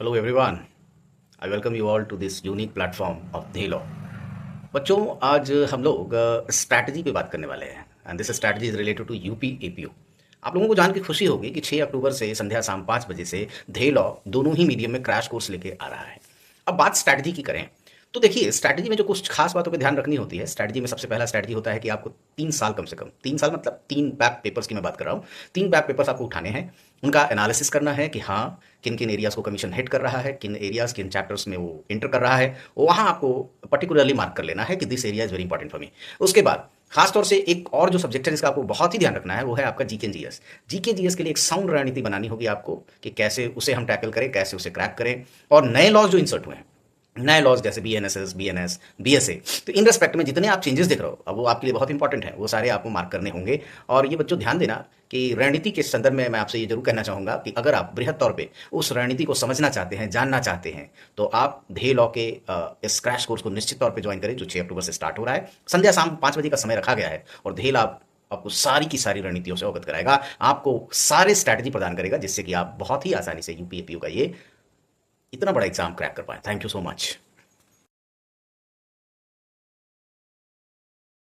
Hello everyone, I welcome you all to this unique platform of धेलो। बच्चों, आज हम लोग स्ट्रैटेजी पे बात करने वाले हैं and this strategy is related to UP APU. आप लोगों को जान के खुशी होगी कि 6 अक्टूबर से संध्या शाम 5 बजे से धेलो दोनों ही मीडियम में क्रैश कोर्स लेके आ रहा है। अब बात स्ट्रैटेजी की करें तो देखिए, स्ट्रैटेजी में जो कुछ खास बातों पे ध्यान रखनी होती है। स्ट्रैटेजी में सबसे पहला स्ट्रैटेजी होता है कि आपको 3 साल, कम से कम 3 साल मतलब 3 बैक पेपर्स की मैं बात कर रहा हूँ। 3 बैक पेपर्स आपको उठाने हैं, उनका एनालिसिस करना है कि हाँ, किन किन एरियाज को कमीशन हिट कर रहा है, किन एरियाज किन चैप्टर्स में वो इंटर कर रहा है, वहाँ आपको पर्टिकुलरली मार्क कर लेना है कि this area is very important for me. उसके बाद खासतौर से एक और जो सब्जेक्ट है जिसका आपको बहुत ही ध्यान रखना है वो है आपका जीके जीएस। जीके जीएस के लिए एक साउंड रणनीति बनानी होगी आपको कि कैसे उसे हम टैकल करें, कैसे उसे क्रैक करें। और नए लॉज जो इंसर्ट हुए हैं, नए लॉज जैसे बीएनएसएस, बीएनएस, बीएसए, तो इन रेस्पेक्ट में जितने आप चेंजेस देख रहे हो अब वो आपके लिए बहुत इंपॉर्टेंट है, वो सारे आपको मार्क करने होंगे। और ये बच्चों ध्यान देना कि रणनीति के संदर्भ में मैं आपसे ये जरूर कहना चाहूंगा कि अगर आप बृहद तौर पे उस रणनीति को समझना चाहते हैं, जानना चाहते हैं, तो आप धे लॉ के इस क्रैश कोर्स को निश्चित तौर पे ज्वाइन करें जो 6 अक्टूबर से स्टार्ट हो रहा है। संध्या शाम 5 बजे का समय रखा गया है और धेल आपको सारी की सारी रणनीतियों से अवगत कराएगा, आपको सारे स्ट्रैटेजी प्रदान करेगा जिससे कि आप बहुत ही आसानी से यूपीएपीयू का ये इतना बड़ा एग्जाम क्रैक कर पाए। Thank you so much.